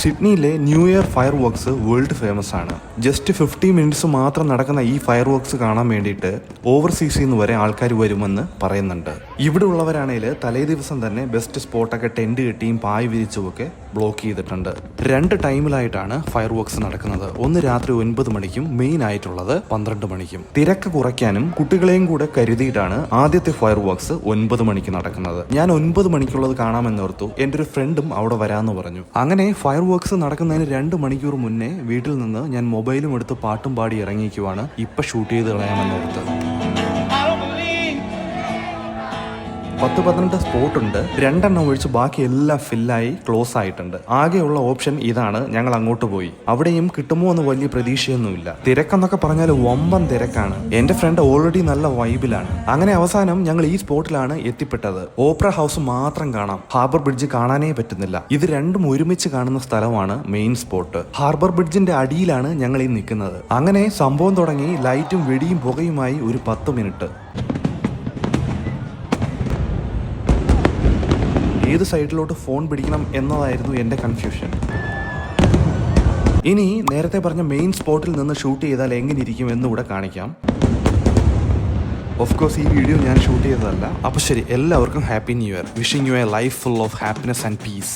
സിഡ്നിയിലെ new year fireworks world famous ആണ്. Just 50 minutes മാത്രം നടക്കുന്ന ഈ ഫയർ വർക്ക്സ് കാണാൻ വേണ്ടിയിട്ട് ഓവർസീസിൽ നിന്ന് വരെ ആൾക്കാർ വരുമെന്ന് പറയുന്നുണ്ട്. ഇവിടെ ഉള്ളവരാണെങ്കിൽ തലേ ദിവസം തന്നെ ബെസ്റ്റ് സ്പോട്ടൊക്കെ ടെന്റ് കെട്ടിയും പായ് വിരിച്ചുമൊക്കെ ബ്ലോക്ക് ചെയ്തിട്ടുണ്ട്. 2 ടൈമിലായിട്ടാണ് ഫയർ വർക്ക്സ് നടക്കുന്നത്. ഒന്ന് രാത്രി 9 മണിക്കും മെയിൻ ആയിട്ടുള്ളത് 12 മണിക്കും. തിരക്ക് കുറയ്ക്കാനും കുട്ടികളെയും കൂടെ കരുതിയിട്ടാണ് ആദ്യത്തെ ഫയർ വർക്ക്സ് 9 മണിക്ക് നടക്കുന്നത്. ഞാൻ 9 മണിക്കുള്ളത് കാണാമെന്നോർത്തു. എൻ്റെ ഒരു ഫ്രണ്ടും അവിടെ വരാമെന്ന് പറഞ്ഞു. അങ്ങനെ ഫയർ വർക്ക്സ് നടക്കുന്നതിന് 2 മണിക്കൂർ മുന്നേ വീട്ടിൽ നിന്ന് ഞാൻ മൊബൈലും എടുത്ത് പാട്ടും പാടി ഇറങ്ങിക്കുവാണ്. ഇപ്പൊ ഷൂട്ട് ചെയ്ത് കളയാമെന്നോർത്ത്. 10-12 സ്പോട്ട് ഉണ്ട്. 2 ഒഴിച്ച് ബാക്കി എല്ലാം ഫില്ലായി ക്ലോസ് ആയിട്ടുണ്ട്. ആകെയുള്ള ഓപ്ഷൻ ഇതാണ്. ഞങ്ങൾ അങ്ങോട്ട് പോയി. അവിടെയും കിട്ടുമോ എന്ന് വലിയ പ്രതീക്ഷയൊന്നുമില്ല. തിരക്കെന്നൊക്കെ പറഞ്ഞാൽ വമ്പൻ തിരക്കാണ്. എന്റെ ഫ്രണ്ട് ഓൾറെഡി നല്ല വൈബിലാണ്. അങ്ങനെ അവസാനം ഞങ്ങൾ ഈ സ്പോട്ടിലാണ് എത്തിപ്പെട്ടത്. ഓപ്പറ ഹൗസ് മാത്രം കാണാം. ഹാർബർ ബ്രിഡ്ജ് കാണാനേ പറ്റുന്നില്ല. ഇത് രണ്ടും ഒരുമിച്ച് കാണുന്ന സ്ഥലമാണ് മെയിൻ സ്പോട്ട്. ഹാർബർ ബ്രിഡ്ജിന്റെ അടിയിലാണ് ഞങ്ങൾ ഈ നിൽക്കുന്നത്. അങ്ങനെ സംഭവം തുടങ്ങി ലൈറ്റും വെടിയും പുകയുമായി ഒരു 10 മിനിറ്റ്. ഏത് സൈഡിലോട്ട് ഫോൺ പിടിക്കണം എന്നതായിരുന്നു എൻ്റെ കൺഫ്യൂഷൻ. ഇനി നേരത്തെ പറഞ്ഞ മെയിൻ സ്പോട്ടിൽ നിന്ന് ഷൂട്ട് ചെയ്താൽ എങ്ങനെ ഇരിക്കും എന്നുകൂടെ കാണിക്കാം. ഓഫ് കോഴ്സ് ഈ വീഡിയോ ഞാൻ ഷൂട്ട് ചെയ്തതല്ല. അപ്പോൾ ശരി, എല്ലാവർക്കും happy new year. Wishing you A life full of happiness and piece.